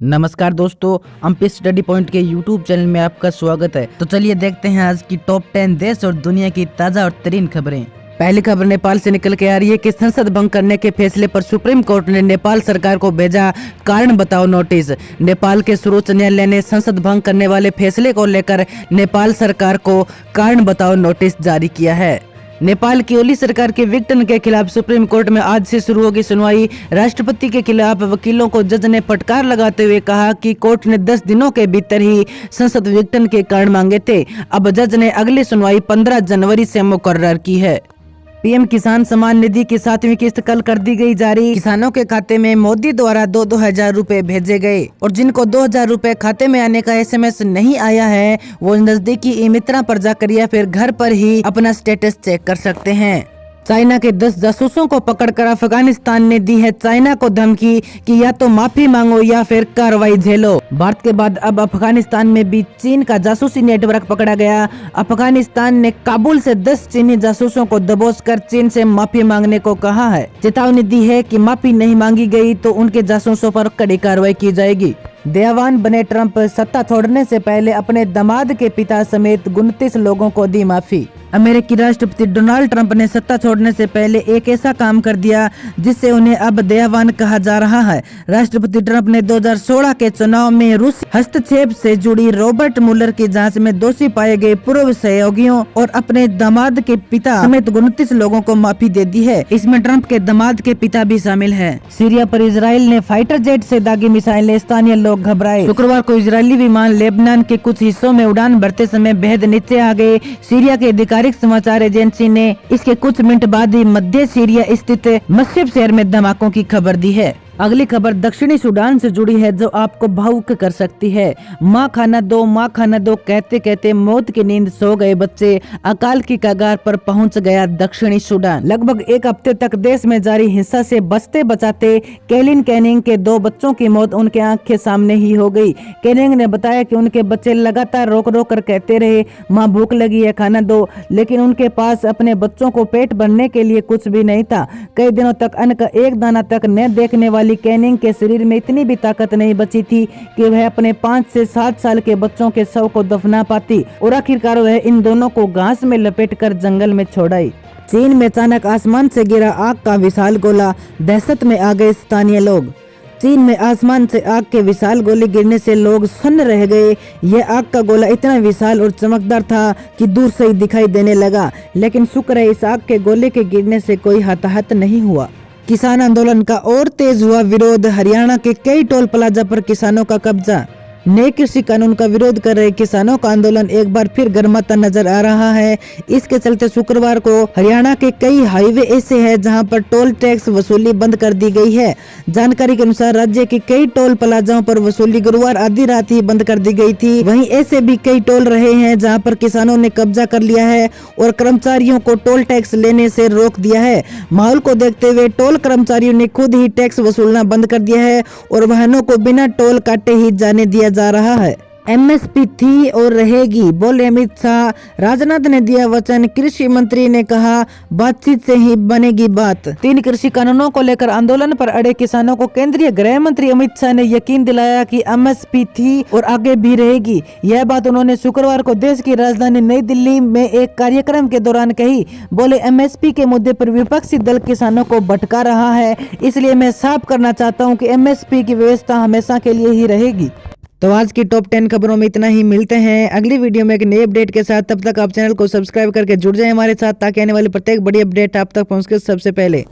नमस्कार दोस्तों, Ampi study point के यूट्यूब चैनल में आपका स्वागत है। तो चलिए देखते हैं आज की टॉप 10 देश और दुनिया की ताज़ा और तरीन खबरें। पहली खबर नेपाल से निकल के आ रही है कि संसद भंग करने के फैसले पर सुप्रीम कोर्ट ने नेपाल सरकार को भेजा कारण बताओ नोटिस। नेपाल के सर्वोच्च न्यायालय ने संसद भंग करने वाले फैसले को लेकर नेपाल सरकार को कारण बताओ नोटिस जारी किया है। नेपाल की ओली सरकार के विघटन के खिलाफ सुप्रीम कोर्ट में आज से शुरू होगी सुनवाई। राष्ट्रपति के खिलाफ वकीलों को जज ने फटकार लगाते हुए कहा कि कोर्ट ने 10 दिनों के भीतर ही संसद विघटन के कारण मांगे थे। अब जज ने अगली सुनवाई 15 जनवरी से मुकर्रर की है। पीएम किसान सम्मान निधि की 7वीं किस्त कल कर दी गई जारी। किसानों के खाते में मोदी द्वारा 2-2 रुपए भेजे गए और जिनको 2000 रुपए खाते में आने का एसएमएस नहीं आया है वो नजदीकी ई मित्रा पर जाकर या फिर घर पर ही अपना स्टेटस चेक कर सकते हैं। चाइना के 10 जासूसों को पकड़कर अफगानिस्तान ने दी है चाइना को धमकी कि या तो माफी मांगो या फिर कार्रवाई झेलो। भारत के बाद अब अफगानिस्तान में भी चीन का जासूसी नेटवर्क पकड़ा गया। अफगानिस्तान ने काबुल से 10 चीनी जासूसों को दबोचकर चीन से माफी मांगने को कहा है। चेतावनी दी है कि माफी नहीं मांगी गई तो उनके जासूसों पर कड़ी कार्रवाई की जाएगी। दयावान बने ट्रंप सत्ता छोड़ने से पहले अपने दामाद के पिता समेत 29 लोगों को दी माफी। अमेरिकी राष्ट्रपति डोनाल्ड ट्रंप ने सत्ता छोड़ने से पहले एक ऐसा काम कर दिया जिससे उन्हें अब दयावान कहा जा रहा है। राष्ट्रपति ट्रंप ने 2016 के चुनाव में रूसी हस्तक्षेप से जुड़ी रॉबर्ट मुलर की जांच में दोषी पाए गए पूर्व सहयोगियों और अपने दामाद के पिता समेत 29 लोगों को माफी दे दी है। इसमें ट्रंप के दामाद के पिता भी शामिल है। सीरिया पर इजराइल ने फाइटर जेट से दागी मिसाइलें, स्थानीय लोग घबराए। शुक्रवार को इजरायली विमान लेबनान के कुछ हिस्सों में उड़ान भरते समय बेहद नीचे आ गए। सीरिया के आधिकारिक समाचार एजेंसी ने इसके कुछ मिनट बाद ही मध्य सीरिया स्थित मस्जिद शहर में धमाकों की खबर दी है। अगली खबर दक्षिणी सूडान से जुड़ी है जो आपको भावुक कर सकती है। माँ खाना दो कहते कहते मौत की नींद सो गए बच्चे। अकाल की कगार पर पहुंच गया दक्षिणी सूडान। लगभग एक हफ्ते तक देश में जारी हिंसा से बचते बचाते केलिन कैनिंग के 2 बच्चों की मौत उनके आंख के सामने ही हो गई। कैनिंग ने बताया कि उनके बच्चे लगातार रोक रोक कर कहते रहे माँ भूख लगी है खाना दो, लेकिन उनके पास अपने बच्चों को पेट भरने के लिए कुछ भी नहीं था। कई दिनों तक अन्न का एक दाना तक न देखने वाली कैनिंग के शरीर में इतनी भी ताकत नहीं बची थी कि वह अपने 5 से 7 साल के बच्चों के शव को दफना पाती और आखिरकार वह इन दोनों को घास में लपेटकर जंगल में छोड़ आई। चीन में अचानक आसमान से गिरा आग का विशाल गोला, दहशत में आ गए स्थानीय लोग। चीन में आसमान से आग के विशाल गोले गिरने से लोग सन्न रह गए। यह आग का गोला इतना विशाल और चमकदार था कि दूर से ही दिखाई देने लगा, लेकिन शुक्र है इस आग के गोले के गिरने से कोई हताहत नहीं हुआ। किसान आंदोलन का और तेज हुआ विरोध। हरियाणा के कई टोल प्लाजा पर किसानों का कब्जा। नए कृषि कानून का विरोध कर रहे किसानों का आंदोलन एक बार फिर गर्माता नजर आ रहा है। इसके चलते शुक्रवार को हरियाणा के कई हाईवे ऐसे हैं जहां पर टोल टैक्स वसूली बंद कर दी गई है। जानकारी के अनुसार राज्य के कई टोल प्लाजाओं पर वसूली गुरुवार आधी रात ही बंद कर दी गई थी। वहीं ऐसे भी कई टोल रहे हैं जहाँ पर किसानों ने कब्जा कर लिया है और कर्मचारियों को टोल टैक्स लेने से रोक दिया है। माहौल को देखते हुए टोल कर्मचारियों ने खुद ही टैक्स वसूलना बंद कर दिया है और वाहनों को बिना टोल काटे ही जाने दिया जा रहा है। एमएसपी थी और रहेगी, बोले अमित शाह। राजनाथ ने दिया वचन, कृषि मंत्री ने कहा बातचीत से ही बनेगी बात। 3 कृषि कानूनों को लेकर आंदोलन पर अड़े किसानों को केंद्रीय गृह मंत्री अमित शाह ने यकीन दिलाया कि एमएसपी थी और आगे भी रहेगी। यह बात उन्होंने शुक्रवार को देश की राजधानी नई दिल्ली में एक कार्यक्रम के दौरान कही। बोले एमएसपी के मुद्दे पर विपक्षी दल किसानों को भटका रहा है, इसलिए मैं साफ करना चाहता हूँ कि एमएसपी की व्यवस्था हमेशा के लिए ही रहेगी। तो आज की टॉप 10 खबरों में इतना ही। मिलते हैं अगली वीडियो में एक नई अपडेट के साथ। तब तक आप चैनल को सब्सक्राइब करके जुड़ जाएं हमारे साथ ताकि आने वाली प्रत्येक बड़ी अपडेट आप तक पहुंच सबसे पहले।